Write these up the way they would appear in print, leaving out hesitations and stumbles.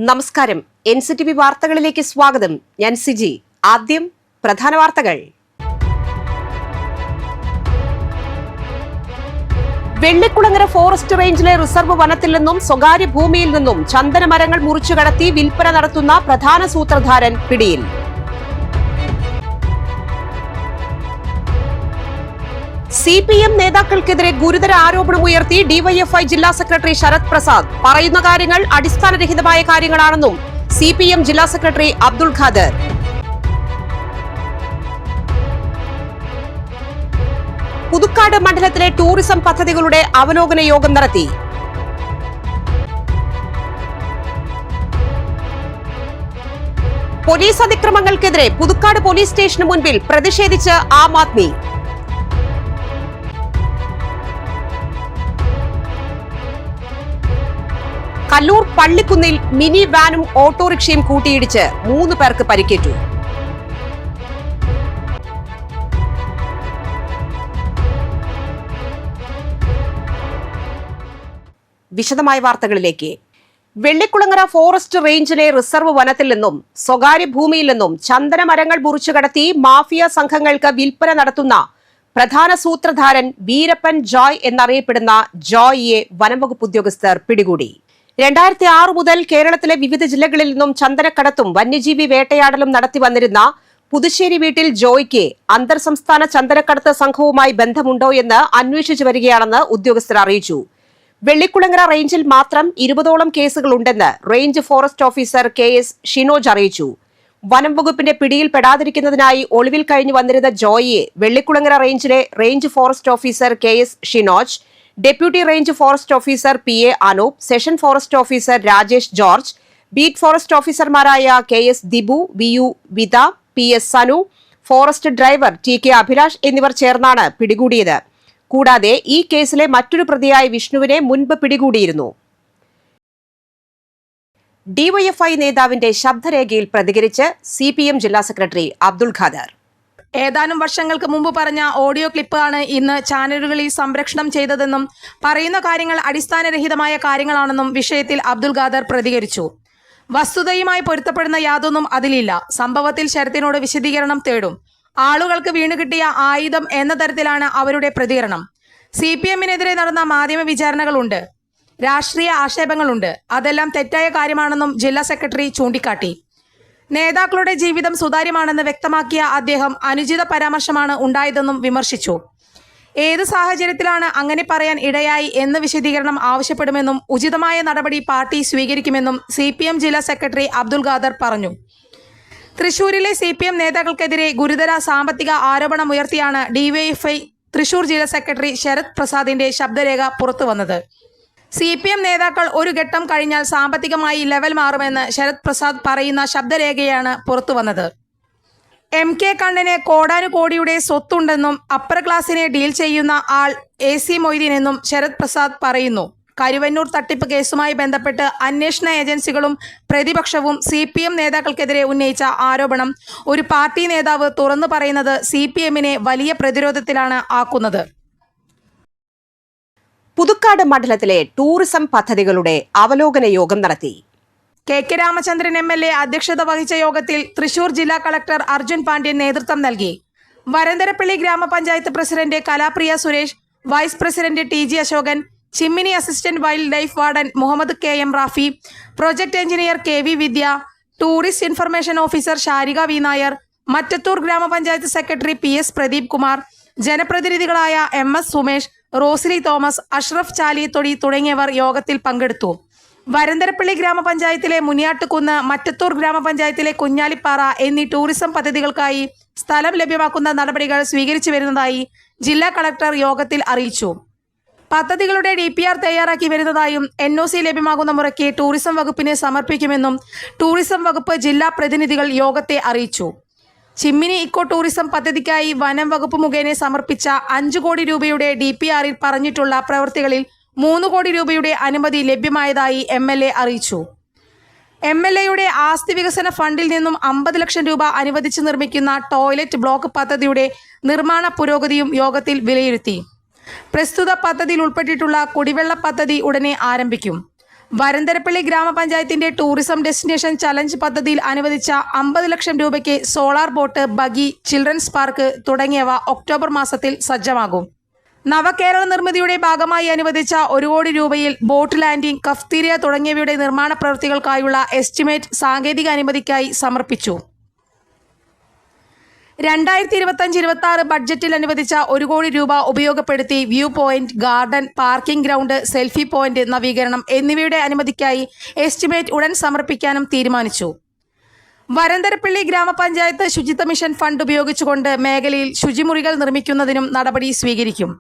നമസ്കാരം. NCTV വാർത്തകളിലേക്ക് സ്വാഗതം. ഞാൻ സിജി. ആദ്യം പ്രധാന വാർത്തകൾ. വെള്ളിക്കുളങ്ങര ഫോറസ്റ്റ് റേഞ്ചിലെ റിസർവ് വനത്തിൽ നിന്നും സ്വകാര്യ ഭൂമിയിൽ നിന്നും ചന്ദന മരങ്ങൾ മുറിച്ചു കടത്തി വിൽപ്പന നടത്തുന്ന പ്രധാന സൂത്രധാരൻ പിടിയിൽ. CPM നേതാക്കൾക്കെതിരെ ഗുരുതര ആരോപണമുയർത്തി ഡിവൈഎഫ്ഐ ജില്ലാ സെക്രട്ടറി ശരത് പ്രസാദ്. പറയുന്ന കാര്യങ്ങൾ അടിസ്ഥാനരഹിതമായ കാര്യങ്ങളാണെന്നും CPM ജില്ലാ സെക്രട്ടറി അബ്ദുൾ ഖാദർ. പുതുക്കാട് മണ്ഡലത്തിലെ ടൂറിസം പദ്ധതികളുടെ അവലോകന യോഗം നടത്തി. പോലീസ് അതിക്രമങ്ങൾക്കെതിരെ പുതുക്കാട് പോലീസ് സ്റ്റേഷന് മുൻപിൽ പ്രതിഷേധിച്ച് ആം ആദ്മി. കല്ലൂർ പള്ളിക്കുന്നിൽ മിനി വാനും ഓട്ടോറിക്ഷയും കൂട്ടിയിടിച്ച് 3 പേർക്ക് പരിക്കേറ്റു. വിശദമായ വാർത്തകളിലേക്ക്. വെള്ളിക്കുളങ്ങര ഫോറസ്റ്റ് റേഞ്ചിലെ റിസർവ് വനത്തിൽ നിന്നും സ്വകാര്യ ഭൂമിയിൽ നിന്നും ചന്ദന മരങ്ങൾ മുറിച്ചു കടത്തി മാഫിയ സംഘങ്ങൾക്ക് വിൽപ്പന നടത്തുന്ന പ്രധാന സൂത്രധാരൻ വീരപ്പൻ ജോയ് എന്നറിയപ്പെടുന്ന ജോയിയെ വനംവകുപ്പ് ഉദ്യോഗസ്ഥർ പിടികൂടി. 2006 മുതൽ കേരളത്തിലെ വിവിധ ജില്ലകളിൽ നിന്നും ചന്ദനക്കടത്തും വന്യജീവി വേട്ടയാടലും നടത്തി വന്നിരുന്ന പുതുശ്ശേരി വീട്ടിൽ ജോയ്ക്ക് അന്തർ സംസ്ഥാന ചന്ദനക്കടത്ത് സംഘവുമായി ബന്ധമുണ്ടോ എന്ന് അന്വേഷിച്ചു വരികയാണെന്ന് ഉദ്യോഗസ്ഥർ അറിയിച്ചു. വെള്ളിക്കുളങ്ങര റേഞ്ചിൽ മാത്രം 20ഓളം കേസുകളുണ്ടെന്ന് range forest officer KS Shinoj അറിയിച്ചു. വനം വകുപ്പിന്റെ പിടിയിൽപ്പെടാതിരിക്കുന്നതിനായി ഒളിവിൽ കഴിഞ്ഞു വന്നിരുന്ന ജോയിയെ വെള്ളിക്കുളങ്ങര റേഞ്ചിലെ range forest officer KS Shinoj, deputy range forest officer PA Anoop, section forest officer Rajesh George, beat forest ഓഫീസർമാരായ KS Dibu, VU Vitha, PS Sanu, forest driver TK Abhilash എന്നിവർ ചേർന്നാണ് പിടികൂടിയത്. കൂടാതെ ഈ കേസിലെ മറ്റൊരു പ്രതിയായ വിഷ്ണുവിനെ മുൻപ് പിടികൂടിയിരുന്നു. ഡിവൈഎഫ്ഐ നേതാവിന്റെ ശബ്ദരേഖയിൽ പ്രതികരിച്ച് CPM ജില്ലാ സെക്രട്ടറി അബ്ദുൾ ഖാദർ. ഏതാനും വർഷങ്ങൾക്ക് മുമ്പ് പറഞ്ഞ ഓഡിയോ ക്ലിപ്പാണ് ഇന്ന് ചാനലുകളിൽ സംപ്രേഷണം ചെയ്തതെന്നും പറയുന്ന കാര്യങ്ങൾ അടിസ്ഥാനരഹിതമായ കാര്യങ്ങളാണെന്നും വിഷയത്തിൽ അബ്ദുൾ ഖാദർ പ്രതികരിച്ചു. വസ്തുതയുമായി പൊരുത്തപ്പെടുന്ന യാതൊന്നും അതിലില്ല. സംഭവത്തിൽ ശരത്തിനോട് വിശദീകരണം തേടും. ആളുകൾക്ക് വീണുകിട്ടിയ ആയുധം എന്ന തരത്തിലാണ് അവരുടെ പ്രതികരണം. CPMനെതിരെ നടന്ന മാധ്യമ വിചാരണകളുണ്ട്, രാഷ്ട്രീയ ആക്ഷേപങ്ങളുണ്ട്. അതെല്ലാം തെറ്റായ കാര്യമാണെന്നും ജില്ലാ സെക്രട്ടറി ചൂണ്ടിക്കാട്ടി. നേതാക്കളുടെ ജീവിതം സുതാര്യമാണെന്ന് വ്യക്തമാക്കിയ അദ്ദേഹം അനുചിത പരാമർശമാണ് ഉണ്ടായതെന്നും വിമർശിച്ചു. ഏത് സാഹചര്യത്തിലാണ് അങ്ങനെ പറയാൻ ഇടയായി എന്ന് വിശദീകരണം ആവശ്യപ്പെടുമെന്നും ഉചിതമായ നടപടി പാർട്ടി സ്വീകരിക്കുമെന്നും CPM ജില്ലാ സെക്രട്ടറി അബ്ദുൾ ഖാദർ പറഞ്ഞു. തൃശൂരിലെ CPM നേതാക്കൾക്കെതിരെ ഗുരുതര സാമ്പത്തിക ആരോപണമുയർത്തിയാണ് ഡിവൈഎഫ്ഐ തൃശൂർ ജില്ലാ സെക്രട്ടറി ശരത് പ്രസാദിന്റെ ശബ്ദരേഖ പുറത്തുവന്നത്. CPM നേതാക്കൾ ഒരു ഘട്ടം കഴിഞ്ഞാൽ സാമ്പത്തികമായി ലെവൽ മാറുമെന്ന് ശരത് പ്രസാദ് പറയുന്ന ശബ്ദരേഖയാണ് പുറത്തുവന്നത്. MK കണ്ണന് കോടാനുകോടിയുടെ സ്വത്തുണ്ടെന്നും അപ്പർ ക്ലാസിനെ ഡീൽ ചെയ്യുന്ന ആൾ AC മൊയ്തീനെന്നും ശരത് പ്രസാദ് പറയുന്നു. കരുവന്നൂർ തട്ടിപ്പ് കേസുമായി ബന്ധപ്പെട്ട് അന്വേഷണ ഏജൻസികളും പ്രതിപക്ഷവും CPM നേതാക്കൾക്കെതിരെ ഉന്നയിച്ച ആരോപണം ഒരു പാർട്ടി നേതാവ് തുറന്നു പറയുന്നത് CPMനെ വലിയ പ്രതിരോധത്തിലാണ് ആക്കുന്നത്. പുതുക്കാട് മണ്ഡലത്തിലെ ടൂറിസം പദ്ധതികളുടെ അവലോകന യോഗം നടത്തി. KK രാമചന്ദ്രൻ MLA അധ്യക്ഷത വഹിച്ച യോഗത്തിൽ തൃശൂർ ജില്ലാ കളക്ടർ അർജുൻ പാണ്ഡ്യൻ നേതൃത്വം നൽകി. വരന്തരപ്പള്ളി ഗ്രാമപഞ്ചായത്ത് president Kalapriya Suresh, vice president TG Ashokan, Chimmini assistant wildlife warden Muhammad KM Rafi, project engineer KV Vidya, tourist information officer Sharika V Nair, Mattathur ഗ്രാമപഞ്ചായത്ത് സെക്രട്ടറി PS പ്രദീപ് കുമാർ, ജനപ്രതിനിധികളായ MS സുമേഷ്, റോസ്ലി തോമസ്, അഷ്റഫ് ചാലിയത്തൊടി തുടങ്ങിയവർ യോഗത്തിൽ പങ്കെടുത്തു. വരന്തരപ്പള്ളി ഗ്രാമപഞ്ചായത്തിലെ മുനിയാട്ടുകുന്ന്, മറ്റത്തൂർ ഗ്രാമപഞ്ചായത്തിലെ കുഞ്ഞാലിപ്പാറ എന്നീ ടൂറിസം പദ്ധതികൾക്കായി സ്ഥലം ലഭ്യമാക്കുന്ന നടപടികൾ സ്വീകരിച്ചു വരുന്നതായി ജില്ലാ കളക്ടർ യോഗത്തിൽ അറിയിച്ചു. പദ്ധതികളുടെ DPR തയ്യാറാക്കി വരുന്നതായും NOC ലഭ്യമാകുന്ന മുറയ്ക്ക് ടൂറിസം വകുപ്പിന് സമർപ്പിക്കുമെന്നും ടൂറിസം വകുപ്പ് ജില്ലാ പ്രതിനിധികൾ യോഗത്തെ അറിയിച്ചു. ചിമ്മിനി ഇക്കോ ടൂറിസം പദ്ധതിക്കായി വനം വകുപ്പ് മുഖേന സമർപ്പിച്ച 5 കോടി രൂപയുടെ DPRൽ പറഞ്ഞിട്ടുള്ള പ്രവൃത്തികളിൽ 3 കോടി രൂപയുടെ അനുമതി ലഭ്യമായതായി MLA അറിയിച്ചു. MLAയുടെ ആസ്തി വികസന ഫണ്ടിൽ നിന്നും 50 ലക്ഷം രൂപ അനുവദിച്ച് നിർമ്മിക്കുന്ന ടോയ്ലറ്റ് ബ്ലോക്ക് പദ്ധതിയുടെ നിർമ്മാണ പുരോഗതിയും യോഗത്തിൽ വിലയിരുത്തി. പ്രസ്തുത പദ്ധതിയിൽ ഉൾപ്പെട്ടിട്ടുള്ള കുടിവെള്ള പദ്ധതി ഉടനെ ആരംഭിക്കും. വരന്തരപ്പള്ളി ഗ്രാമപഞ്ചായത്തിന്റെ ടൂറിസം ഡെസ്റ്റിനേഷൻ ചലഞ്ച് പദ്ധതിയിൽ അനുവദിച്ച 50 ലക്ഷം രൂപയ്ക്ക് സോളാർ ബോട്ട്, ബഗി, ചിൽഡ്രൻസ് പാർക്ക് തുടങ്ങിയവ ഒക്ടോബർ മാസത്തിൽ സജ്ജമാകും. നവകേരള നിർമ്മിതിയുടെ ഭാഗമായി അനുവദിച്ച 1 കോടി രൂപയിൽ ബോട്ട് ലാൻഡിംഗ്, കഫ്തീരിയ തുടങ്ങിയവയുടെ നിർമ്മാണ പ്രവൃത്തികൾക്കായുള്ള എസ്റ്റിമേറ്റ് സാങ്കേതിക അനുമതിക്കായി സമർപ്പിച്ചു. 2025-26 ബഡ്ജറ്റിൽ അനുവദിച്ച 1 കോടി രൂപ ഉപയോഗപ്പെടുത്തി view point, garden, parking ground, selfie point നവീകരണം എന്നിവയുടെ അനുമതിക്കായി എസ്റ്റിമേറ്റ് ഉടൻ സമർപ്പിക്കാനും തീരുമാനിച്ചു. വരന്തരപ്പള്ളി ഗ്രാമപഞ്ചായത്ത് ശുചിത്വ മിഷൻ ഫണ്ട് ഉപയോഗിച്ചുകൊണ്ട് മേഖലയിൽ ശുചിമുറികൾ നിർമ്മിക്കുന്നതിനും നടപടി സ്വീകരിക്കും.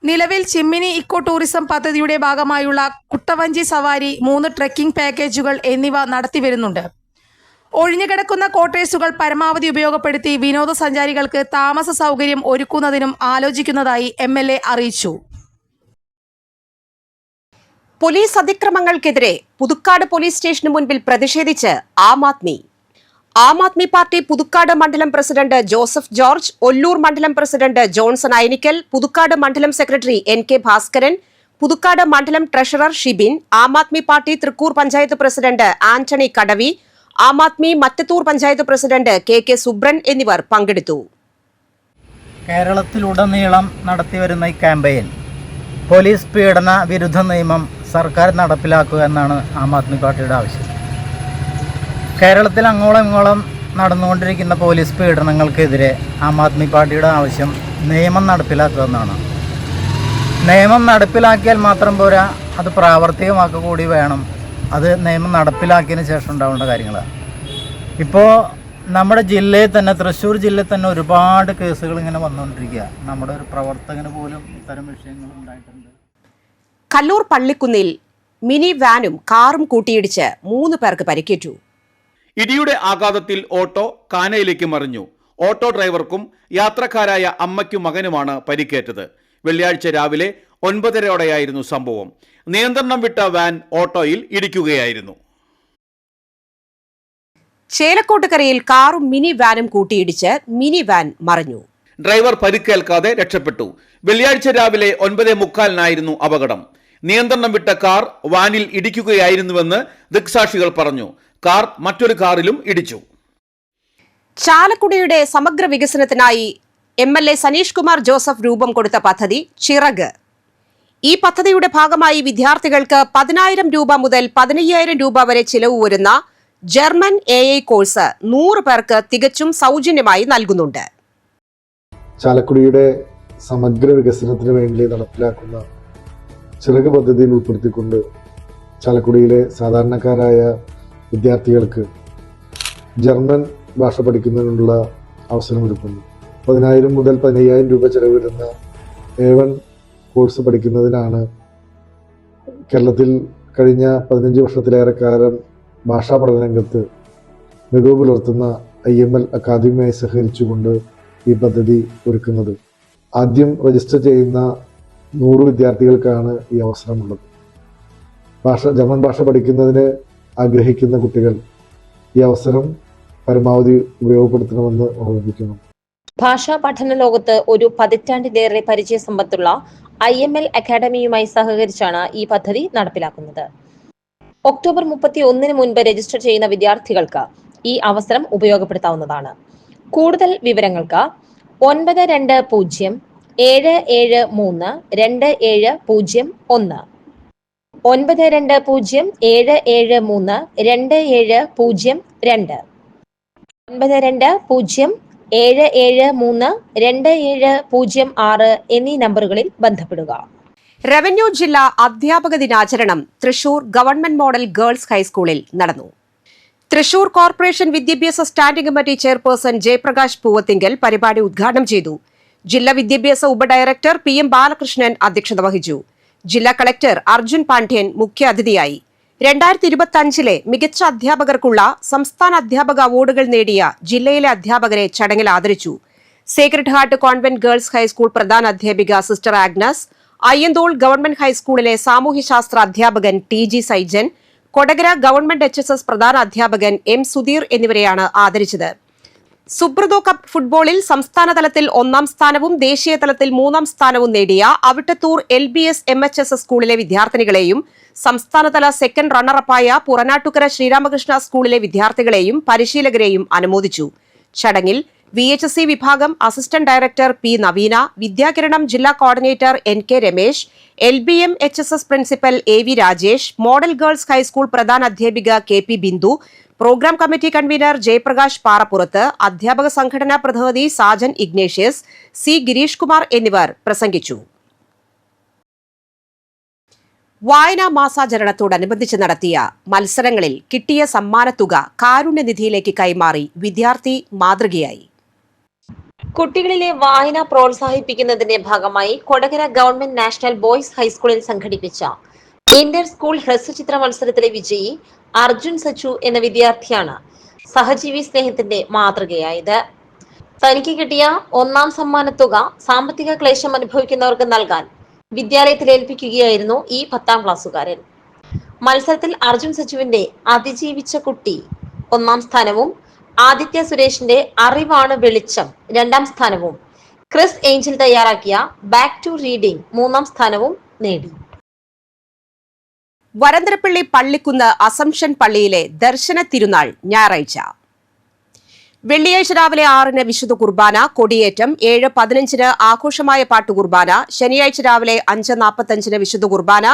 നിലവിൽ ചിമ്മിനി ഇക്കോ ടൂറിസം പദ്ധതിയുടെ ഭാഗമായുള്ള കുട്ടവഞ്ചി സവാരി, 3 ട്രെക്കിംഗ് പാക്കേജുകൾ എന്നിവ നടത്തിവരുന്നുണ്ട്. ഒഴിഞ്ഞുകിടക്കുന്ന ക്വാർട്ടേഴ്സുകൾ പരമാവധി ഉപയോഗപ്പെടുത്തി വിനോദസഞ്ചാരികൾക്ക് താമസ സൗകര്യം ഒരുക്കുന്നതിനും ആലോചിക്കുന്നതായി MLA അറിയിച്ചു. പോലീസ് അതിക്രമങ്ങൾക്കെതിരെ പുതുക്കാട് പോലീസ് സ്റ്റേഷന് മുൻപിൽ പ്രതിഷേധിച്ച് ആം ആദ്മി പാർട്ടി പുതുക്കാട് മണ്ഡലം പ്രസിഡന്റ് ജോസഫ് ജോർജ്, ഒല്ലൂർ മണ്ഡലം പ്രസിഡന്റ് ജോൺസൺ ഐനിക്കൽ, പുതുക്കാട് മണ്ഡലം സെക്രട്ടറി NK ഭാസ്കരൻ, പുതുക്കാട് മണ്ഡലം treasurer Shibin, Aam Aadmi party Thrikkur panchayat president Antony കടവി, Aam Aadmi Mattathur panchayat president KK Subran എന്നിവർ പങ്കെടുത്തു. കേരളത്തിലുടനീളം നടത്തിവരുന്ന ഈ ക്യാമ്പയിൻ പോലീസ് പീഡന വിരുദ്ധ നിയമം സർക്കാർ നടപ്പിലാക്കുക എന്നാണ് ആം ആദ്മി പാർട്ടിയുടെ ആവശ്യം. കേരളത്തിൽ അങ്ങോളം ഇങ്ങോളം നടന്നുകൊണ്ടിരിക്കുന്ന പോലീസ് പീഡനങ്ങൾക്കെതിരെ ആം ആദ്മി പാർട്ടിയുടെ ആവശ്യം നിയമം നടപ്പിലാക്കുക എന്നാണ്. നിയമം നടപ്പിലാക്കിയാൽ മാത്രം പോരാ, അത് പ്രാവർത്തികമാക്കുക കൂടി വേണം. അത് നിയമം നടപ്പിലാക്കിയതിന് ശേഷം ഉണ്ടാവേണ്ട കാര്യങ്ങളാണ്. ഇപ്പോൾ നമ്മുടെ ജില്ലയിൽ തന്നെ, തൃശ്ശൂർ ജില്ലയിൽ തന്നെ ഒരുപാട് കേസുകൾ ഇങ്ങനെ വന്നുകൊണ്ടിരിക്കുക. നമ്മുടെ ഒരു പ്രവർത്തകന് പോലും ഇത്തരം വിഷയങ്ങൾ ഉണ്ടായിട്ടുണ്ട്. കല്ലൂർ പള്ളിക്കുന്നിൽ മിനി വാനും കാറും കൂട്ടിയിടിച്ച് 3 പേർക്ക് പരിക്കേറ്റു. ഇടിയുടെ ആഘാതത്തിൽ ഓട്ടോ കാനയിലേക്ക് മറിഞ്ഞു. ഓട്ടോ ഡ്രൈവർക്കും യാത്രക്കാരായ അമ്മയ്ക്കും മകനുമാണ് പരിക്കേറ്റത്. വെള്ളിയാഴ്ച രാവിലെ 9:30 സംഭവം. നിയന്ത്രണം വിട്ട വാൻ ഓട്ടോയിൽ ഇടിക്കുകയായിരുന്നു. ചേലക്കോട്ടുകരയിൽ കാറും മിനി വാനും കൂട്ടിയിടിച്ച് മിനി വാൻ മറിഞ്ഞു. ഡ്രൈവർ പരിക്കേൽക്കാതെ രക്ഷപ്പെട്ടു. വെള്ളിയാഴ്ച രാവിലെ 9:45 അപകടം. നിയന്ത്രണം വിട്ട കാർ വാനിൽ ഇടിക്കുകയായിരുന്നുവെന്ന് ദൃക്സാക്ഷികൾ പറഞ്ഞു. കാർ മറ്റൊരു കാറിലും ഇടിച്ചു. ചാലക്കുടിയുടെ സമഗ്ര വികസനത്തിനായി MLA സനീഷ് കുമാർ ജോസഫ് രൂപം കൊടുത്ത പദ്ധതി ചിറക്. ഈ പദ്ധതിയുടെ ഭാഗമായി വിദ്യാർത്ഥികൾക്ക് 10,000 രൂപ മുതൽ 15,000 രൂപ വരെ ചിലവ് വരുന്ന ജർമ്മൻ AI കോഴ്സ് 100 പേർക്ക് തികച്ചും സൗജന്യമായി നൽകുന്നുണ്ട്. ചാലക്കുടിയുടെ സമഗ്ര വികസനത്തിന് വേണ്ടി നടപ്പിലാക്കുന്ന ചിറക് പദ്ധതിയിൽ ഉൾപ്പെടുത്തിക്കൊണ്ട് ചാലക്കുടിയിലെ സാധാരണക്കാരായ വിദ്യാർത്ഥികൾക്ക് ജർമ്മൻ ഭാഷ പഠിക്കുന്നതിനുള്ള അവസരമൊരുക്കുന്നു. 10,000 മുതൽ 15,000 രൂപ ചെലവ് വരുന്ന A1 കോഴ്സ് പഠിക്കുന്നതിനാണ് കേരളത്തിൽ കഴിഞ്ഞ 15 വർഷത്തിലേറെ കാലം ഭാഷാ പഠന രംഗത്ത് മികവ് പുലർത്തുന്ന IML അക്കാദമിയുമായി സഹകരിച്ചുകൊണ്ട് ഈ പദ്ധതി ഒരുക്കുന്നത്. ആദ്യം രജിസ്റ്റർ ചെയ്യുന്ന 100 വിദ്യാർത്ഥികൾക്കാണ് ഈ അവസരമുള്ളത്. ജർമ്മൻ ഭാഷ പഠിക്കുന്നതിന് ആഗ്രഹിക്കുന്ന കുട്ടികൾ ഈ അവസരം പരമാവധി ഉപയോഗപ്പെടുത്തണമെന്ന് ഓർമ്മിപ്പിക്കുന്നു. ഭാഷാ പഠന ലോകത്ത് ഒരു പതിറ്റാണ്ടിലേറെ പരിചയസമ്പത്തുള്ള IML അക്കാദമിയുമായി സഹകരിച്ചാണ് ഈ പദ്ധതി നടപ്പിലാക്കുന്നത്. ഒക്ടോബർ 31 മുൻപ് രജിസ്റ്റർ ചെയ്യുന്ന വിദ്യാർത്ഥികൾക്ക് ഈ അവസരം ഉപയോഗപ്പെടുത്താവുന്നതാണ്. കൂടുതൽ വിവരങ്ങൾക്ക് 9207732701 9207732702 9207732706 എന്നീ നമ്പറുകളിൽ ബന്ധപ്പെടുക. റവന്യൂ ജില്ലാ അധ്യാപക ദിനാചരണം തൃശൂർ ഗവൺമെന്റ് മോഡൽ ഗേൾസ് ഹൈസ്കൂളിൽ നടന്നു. തൃശൂർ കോർപ്പറേഷൻ വിദ്യാഭ്യാസ standing committee chairperson Jayaprakash Poovathinkal പരിപാടി ഉദ്ഘാടനം ചെയ്തു. ജില്ലാ വിദ്യാഭ്യാസ ഉപഡയറക്ടർ PM ബാലകൃഷ്ണൻ അധ്യക്ഷത വഹിച്ചു. ജില്ലാ കളക്ടർ അർജുൻ പാണ്ഡ്യൻ മുഖ്യാതിഥിയായി. 2025 മികച്ച അധ്യാപകർക്കുള്ള സംസ്ഥാന അധ്യാപക അവാർഡുകൾ നേടിയ ജില്ലയിലെ അധ്യാപകരെ ചടങ്ങിൽ ആദരിച്ചു. Sacred heart convent girls high school പ്രധാന അധ്യാപിക സിസ്റ്റർ ആഗ്നസ്, അയ്യന്തോൾ ഗവൺമെന്റ് ഹൈസ്കൂളിലെ സാമൂഹ്യശാസ്ത്ര അധ്യാപകൻ TG Saijan, Kodakara government HSS പ്രധാന അധ്യാപകൻ M സുധീർ എന്നിവരെയാണ് ആദരിച്ചത്. സുബ്രതോ കപ്പ് ഫുട്ബോളിൽ സംസ്ഥാന തലത്തിൽ 1ാം സ്ഥാനവും ദേശീയ തലത്തിൽ 3ാം സ്ഥാനവും നേടിയ അവിട്ടത്തൂർ LBS MHSS സ്കൂളിലെ വിദ്യാർത്ഥിനികളെയും സംസ്ഥാനതല സെക്കൻഡ് റണ്ണറപ്പായ പുറനാട്ടുകര ശ്രീരാമകൃഷ്ണ സ്കൂളിലെ വിദ്യാർത്ഥികളെയും പരിശീലകരെയും അനുമോദിച്ചു. ചടങ്ങിൽ VHSC വിഭാഗം assistant director P. Naveena, Vidyakiranam ജില്ലാ coordinator NK Ramesh, LBM HSS principal AV Rajesh, model girls high school പ്രധാന അധ്യാപിക KP Bindu, program committee convener Jayaprakash Parappurath, അധ്യാപക സംഘടനാ പ്രതിനിധി സാജൻ ഇഗ്നേഷ്യസ്, C. ഗിരീഷ് കുമാർ എന്നിവർ പ്രസംഗിച്ചു. വായനാ മാസാചരണത്തോടനുബന്ധിച്ച് നടത്തിയ മത്സരങ്ങളിൽ കിട്ടിയ സമ്മാനത്തുക കാരുണ്യനിധിയിലേക്ക് കൈമാറി വിദ്യാർത്ഥി മാതൃകയായി. കുട്ടികളിലെ വായന പ്രോത്സാഹിപ്പിക്കുന്നതിന്റെ ഭാഗമായി കൊടകര ഗവൺമെന്റ് നാഷണൽ ബോയ്സ് ഹൈസ്കൂളിൽ സംഘടിപ്പിച്ച ഇന്റർ സ്കൂൾ ഹ്രസ്വചിത്ര മത്സരത്തിലെ വിജയി അർജുൻ സച്ചു എന്ന വിദ്യാർത്ഥിയാണ് സഹജീവി സ്നേഹത്തിന്റെ മാതൃകയായത്. തനിക്ക് കിട്ടിയ ഒന്നാം സമ്മാനത്തുക സാമ്പത്തിക ക്ലേശം അനുഭവിക്കുന്നവർക്ക് നൽകാൻ വിദ്യാലയത്തിൽ ഏൽപ്പിക്കുകയായിരുന്നു ഈ 10ാം ക്ലാസ്സുകാരൻ. മത്സരത്തിൽ അർജുൻ സച്ചുവിന്റെ അതിജീവിച്ച കുട്ടി 1ാം സ്ഥാനവും, ആദിത്യ സുരേഷിന്റെ അറിവാണ് വെളിച്ചം 2ാം സ്ഥാനവും, ക്രിസ് ഏഞ്ചൽ തയ്യാറാക്കിയ ബാക്ക് ടു റീഡിംഗ് 3ാം സ്ഥാനവും നേടി. വരന്തരപ്പള്ളി പള്ളിക്കുന്ന് അസംഷൻ പള്ളിയിലെ ദർശന തിരുനാൾ ഞായറാഴ്ച. വെള്ളിയാഴ്ച രാവിലെ 6-ന് വിശുദ്ധ കുർബാന, കൊടിയേറ്റം, 7:15-ന് ആഘോഷമായ പാട്ടുകുർബാന, ശനിയാഴ്ച രാവിലെ 5:45-ന് വിശുദ്ധ കുർബാന,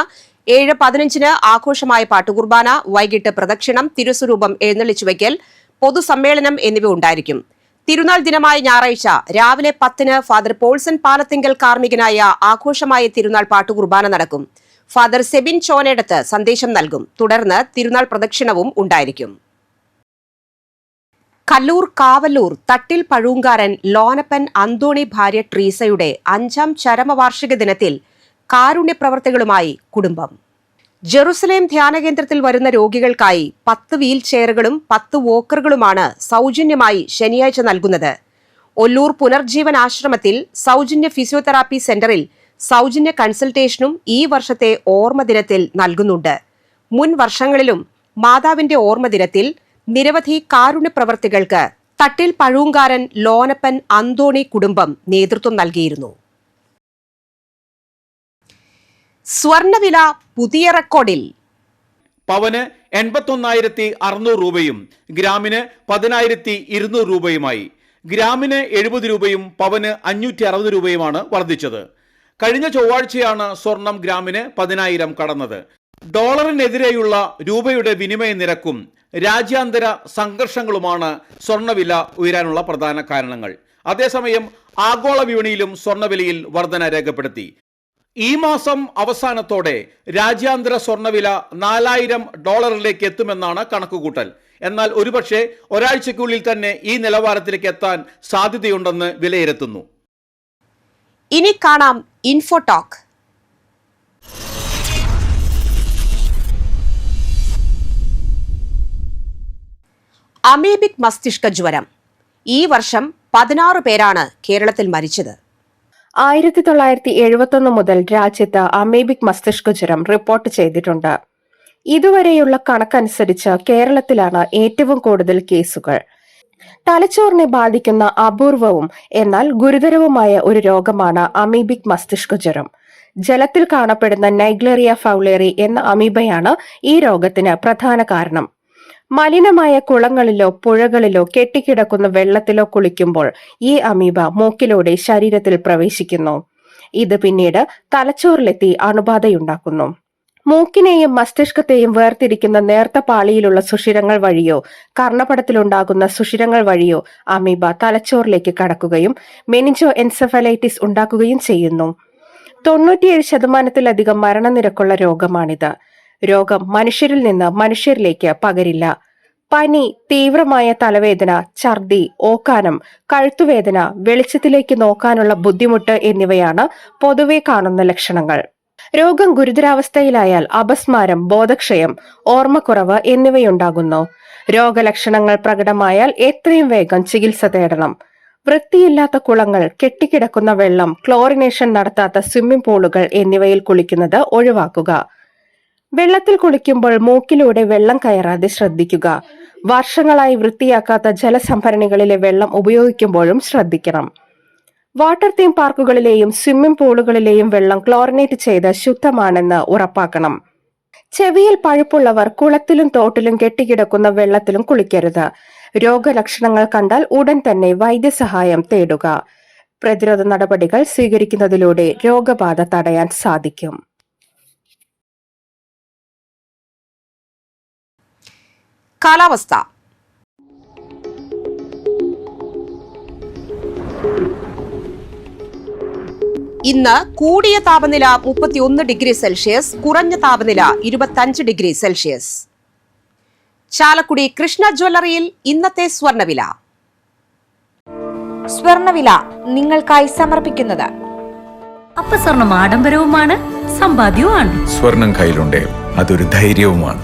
7:15-ന് ആഘോഷമായ പാട്ടുകുർബാന, വൈകിട്ട് പ്രദക്ഷിണം, തിരുസ്വരൂപം എഴുന്നള്ളിച്ചുവയ്ക്കൽ, പൊതുസമ്മേളനം എന്നിവ ഉണ്ടായിരിക്കും. തിരുനാൾ ദിനമായ ഞായറാഴ്ച രാവിലെ 10-ന് ഫാദർ പോൾസൺ പാലത്തിങ്കൽ കാർമ്മികനായ ആഘോഷമായ തിരുനാൾ പാട്ടുകുർബാന നടക്കും. ഫാദർ സെബിൻ ചോനേടത്ത് സന്ദേശം നൽകും. തുടർന്ന് തിരുനാൾ പ്രദക്ഷിണവും ഉണ്ടായിരിക്കും. കല്ലൂർ കാവല്ലൂർ തട്ടിൽ പഴൂങ്കാരൻ ലോനപ്പൻ അന്തോണി ഭാര്യ ട്രീസയുടെ 5ാം ചരമവാർഷിക ദിനത്തിൽ കാരുണ്യപ്രവർത്തികളുമായി കുടുംബം. ജെറുസലേം ധ്യാനകേന്ദ്രത്തിൽ വരുന്ന രോഗികൾക്കായി 10 വീൽ ചെയറുകളും 10 വോക്കറുകളുമാണ് സൗജന്യമായി ശനിയാഴ്ച നൽകുന്നത്. ഒല്ലൂർ പുനർജീവൻ ആശ്രമത്തിൽ സൗജന്യ ഫിസിയോതെറാപ്പി സെന്ററിൽ സൗജന്യ കൺസൾട്ടേഷനും ഈ വർഷത്തെ ഓർമ്മദിനത്തിൽ നൽകുന്നുണ്ട്. മുൻ വർഷങ്ങളിലും മാതാവിന്റെ ഓർമ്മദിനത്തിൽ നിരവധി കാരുണ്യ പ്രവർത്തികൾക്ക് തട്ടിൽ പഴൂങ്കാരൻ ലോനപ്പൻ അന്തോണി കുടുംബം നേതൃത്വം നൽകിയിരുന്നു. സ്വർണവില പുതിയ റെക്കോർഡിൽ. പവന് 81,600 രൂപയും ഗ്രാമിന് 10,200 രൂപയുമായി. ഗ്രാമിന് 70 രൂപയും പവന് 560 രൂപയുമാണ് വർദ്ധിച്ചത്. കഴിഞ്ഞ ചൊവ്വാഴ്ചയാണ് സ്വർണം ഗ്രാമിന് 10,000 കടന്നത്. ഡോളറിനെതിരെയുള്ള രൂപയുടെ വിനിമയ നിരക്കും രാജ്യാന്തര സംഘർഷങ്ങളുമാണ് സ്വർണ്ണവില ഉയരാനുള്ള പ്രധാന കാരണങ്ങൾ. അതേസമയം ആഗോള വിപണിയിലും സ്വർണ്ണവിലയിൽ വർധന രേഖപ്പെടുത്തി. ഈ മാസം അവസാനത്തോടെ രാജ്യാന്തര സ്വർണ്ണവില $4,000 എത്തുമെന്നാണ് കണക്കുകൂട്ടൽ. എന്നാൽ ഒരുപക്ഷെ ഒരാഴ്ചയ്ക്കുള്ളിൽ തന്നെ ഈ നിലവാരത്തിലേക്ക് എത്താൻ സാധ്യതയുണ്ടെന്ന് വിലയിരുത്തുന്നു. ഇനി കാണാം ഇൻഫോടോക്ക്. അമീബിക് മസ്തിഷ്ക ജ്വരം. ഈ വർഷം 16 പേരാണ് കേരളത്തിൽ മരിച്ചത്. 1971 മുതൽ രാജ്യത്ത് അമീബിക് മസ്തിഷ്ക ജ്വരം റിപ്പോർട്ട് ചെയ്തിട്ടുണ്ട്. ഇതുവരെയുള്ള കണക്കനുസരിച്ച് കേരളത്തിലാണ് ഏറ്റവും കൂടുതൽ കേസുകൾ. തലച്ചോറിനെ ബാധിക്കുന്ന അപൂർവവും എന്നാൽ ഗുരുതരവുമായ ഒരു രോഗമാണ് അമീബിക് മസ്തിഷ്ക ജ്വരം. ജലത്തിൽ കാണപ്പെടുന്ന നൈഗ്ലേറിയ ഫൗളേറി എന്ന അമീബയാണ് ഈ രോഗത്തിന് പ്രധാന കാരണം. മലിനമായ കുളങ്ങളിലോ പുഴകളിലോ കെട്ടിക്കിടക്കുന്ന വെള്ളത്തിലോ കുളിക്കുമ്പോൾ ഈ അമീബ മൂക്കിലൂടെ ശരീരത്തിൽ പ്രവേശിക്കുന്നു. ഇത് പിന്നീട് തലച്ചോറിലെത്തി അണുബാധയുണ്ടാക്കുന്നു. മൂക്കിനെയും മസ്തിഷ്കത്തെയും വേർതിരിക്കുന്ന നേർത്ത പാളിയിലുള്ള സുഷിരങ്ങൾ വഴിയോ കർണപടത്തിലുണ്ടാകുന്ന സുഷിരങ്ങൾ വഴിയോ അമീബ തലച്ചോറിലേക്ക് കടക്കുകയും മെനിഞ്ചോ എൻസെഫലൈറ്റിസ് ഉണ്ടാക്കുകയും ചെയ്യുന്നു. 97% മരണനിരക്കുള്ള രോഗമാണിത്. രോഗം മനുഷ്യരിൽ നിന്ന് മനുഷ്യരിലേക്ക് പകരില്ല. പനി, തീവ്രമായ തലവേദന, ഛർദി, ഓക്കാനം, കഴുത്തുവേദന, വെളിച്ചത്തിലേക്ക് നോക്കാനുള്ള ബുദ്ധിമുട്ട് എന്നിവയാണ് പൊതുവെ കാണുന്ന ലക്ഷണങ്ങൾ. രോഗം ഗുരുതരാവസ്ഥയിലായാൽ അപസ്മാരം, ബോധക്ഷയം, ഓർമ്മക്കുറവ് എന്നിവയുണ്ടാകുന്നു. രോഗലക്ഷണങ്ങൾ പ്രകടമായാൽ എത്രയും വേഗം ചികിത്സ തേടണം. വൃത്തിയില്ലാത്ത കുളങ്ങൾ, കെട്ടിക്കിടക്കുന്ന വെള്ളം, ക്ലോറിനേഷൻ നടത്താത്ത സ്വിമ്മിംഗ് പൂളുകൾ എന്നിവയിൽ കുളിക്കുന്നത് ഒഴിവാക്കുക. വെള്ളത്തിൽ കുളിക്കുമ്പോൾ മൂക്കിലൂടെ വെള്ളം കയറാതെ ശ്രദ്ധിക്കുക. വർഷങ്ങളായി വൃത്തിയാക്കാത്ത ജലസംഭരണികളിലെ വെള്ളം ഉപയോഗിക്കുമ്പോഴും ശ്രദ്ധിക്കണം. വാട്ടർ തീം പാർക്കുകളിലെയും സ്വിമ്മിംഗ് പൂളുകളിലെയും വെള്ളം ക്ലോറിനേറ്റ് ചെയ്ത് ശുദ്ധമാണെന്ന് ഉറപ്പാക്കണം. ചെവിയിൽ പഴുപ്പുള്ളവർ കുളത്തിലും തോട്ടിലും കെട്ടിക്കിടക്കുന്ന വെള്ളത്തിലും കുളിക്കരുത്. രോഗലക്ഷണങ്ങൾ കണ്ടാൽ ഉടൻ തന്നെ വൈദ്യസഹായം തേടുക. പ്രതിരോധ നടപടികൾ സ്വീകരിക്കുന്നതിലൂടെ രോഗബാധ തടയാൻ സാധിക്കും. കാലാവസ്ഥ. ഇന്ന് കൂടിയ താപനില 31 ഡിഗ്രി സെൽഷ്യസ്, കുറഞ്ഞ താപനില 25 ഡിഗ്രി സെൽഷ്യസ്. ചാലക്കുടി കൃഷ്ണ ജ്വല്ലറിയിൽ ഇന്നത്തെ സ്വർണ്ണവില. സ്വർണ്ണവില നിങ്ങൾക്കായി സമർപ്പിക്കുന്നത് അപ്പസ്വർണം ആഡംബരവുമാണ്, സമ്പാദ്യവുമാണ്. സ്വർണം കയ്യിലുണ്ടേ അതൊരു ധൈര്യവുമാണ്.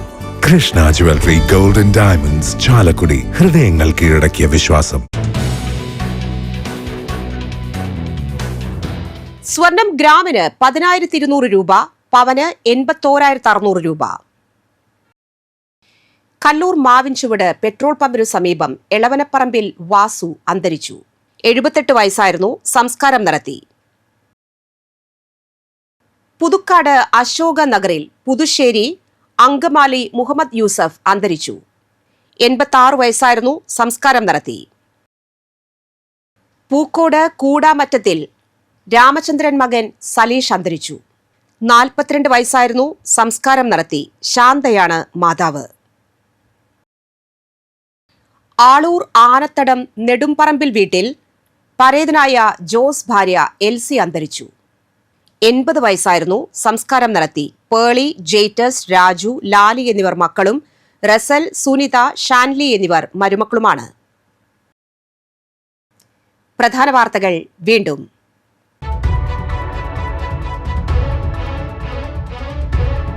Krishna jewellery golden diamonds, Chalakudy. ഹൃദയങ്ങൾ കീഴടക്കിയ വിശ്വാസം. സ്വർണം ഗ്രാമിന് 10,200 രൂപ, പവന് 81,600 രൂപ. കല്ലൂർ മാവിൻചുവട് പെട്രോൾ പമ്പിനു സമീപം എളവനപ്പറമ്പിൽ വാസു അന്തരിച്ചു. 78 വയസ്സായിരുന്നു. സംസ്കാരം നടത്തി. പുതുക്കാട് അശോക നഗറിൽ പുതുശ്ശേരി അങ്കമാലി മുഹമ്മദ് യൂസഫ് അന്തരിച്ചു. 86 വയസ്സായിരുന്നു. സംസ്കാരം നടത്തി. പൂക്കോട് കൂടാമറ്റത്തിൽ രാമചന്ദ്രൻ മകൻ സലീഷ് അന്തരിച്ചു. 42 വയസ്സായിരുന്നു. സംസ്കാരം നടത്തി. ശാന്തയാണ് മാതാവ്. ആളൂർ ആനത്തടം നെടുമ്പറമ്പിൽ വീട്ടിൽ പരേതനായ ജോസ് ഭാര്യ എൽസി അന്തരിച്ചു. 80 വയസ്സായിരുന്നു. സംസ്കാരം നടത്തി. പേളി, ജെയ്റ്റസ്, രാജു, ലാലി എന്നിവർ മക്കളും റസൽ, സുനിത, ഷാൻലി എന്നിവർ മരുമക്കളുമാണ്. പ്രധാന വാർത്തകൾ വീണ്ടും.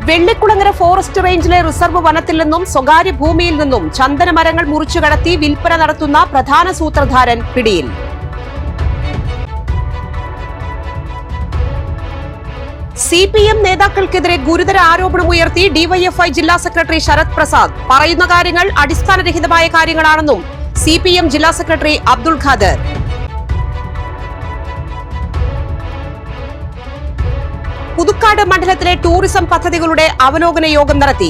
വെള്ളിക്കുളങ്ങര ഫോറസ്റ്റ് റേഞ്ചിലെ റിസർവ് വനത്തിൽ നിന്നും സ്വകാര്യ ഭൂമിയിൽ നിന്നും ചന്ദനമരങ്ങൾ മുറിച്ചു കടത്തി വിൽപ്പന നടത്തുന്ന പ്രധാന സൂത്രധാരൻ പിടിയിൽ. CPM നേതാക്കൾക്കെതിരെ ഗുരുതര ആരോപണമുയർത്തി ഡിവൈഎഫ്ഐ ജില്ലാ സെക്രട്ടറി ശരത് പ്രസാദ്. പറയുന്ന കാര്യങ്ങൾ അടിസ്ഥാനരഹിതമായ കാര്യങ്ങളാണെന്നും CPM ജില്ലാ സെക്രട്ടറി അബ്ദുൾ ഖാദർ. പുതുക്കാട് മണ്ഡലത്തിലെ ടൂറിസം പദ്ധതികളുടെ അവലോകന യോഗം നടത്തി.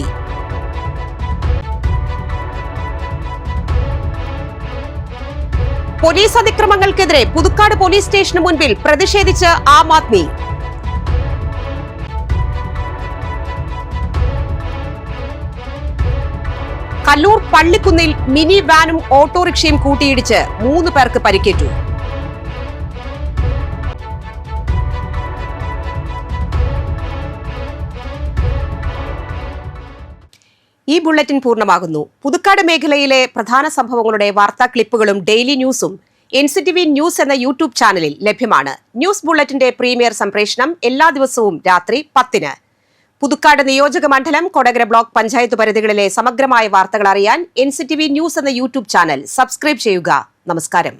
പോലീസ് അതിക്രമങ്ങൾക്കെതിരെ പുതുക്കാട് പോലീസ് സ്റ്റേഷന് മുൻപിൽ പ്രതിഷേധിച്ച് ആം ആദ്മി. കല്ലൂർ പള്ളിക്കുന്നിൽ മിനി വാനും ഓട്ടോറിക്ഷയും കൂട്ടിയിടിച്ച് 3 പേർക്ക് പരിക്കേറ്റു. ഈ ബുള്ളറ്റിൻ പൂർണ്ണമാകുന്നു. പുതുക്കാട് മേഖലയിലെ പ്രധാന സംഭവങ്ങളുടെ വാർത്താ ക്ലിപ്പുകളും ഡെയിലി ന്യൂസും NCTV ന്യൂസ് എന്ന യൂട്യൂബ് ചാനലിൽ ലഭ്യമാണ്. ന്യൂസ് ബുള്ളറ്റിന്റെ പ്രീമിയർ സംപ്രേഷണം എല്ലാ ദിവസവും രാത്രി 10-ന്. പുതുക്കാട് നിയോജക മണ്ഡലം, കൊടകര ബ്ലോക്ക് പഞ്ചായത്ത് പരിധികളിലെ സമഗ്രമായ വാർത്തകൾ അറിയാൻ NCTV ന്യൂസ് എന്ന യൂട്യൂബ് ചാനൽ സബ്സ്ക്രൈബ് ചെയ്യുക. നമസ്കാരം.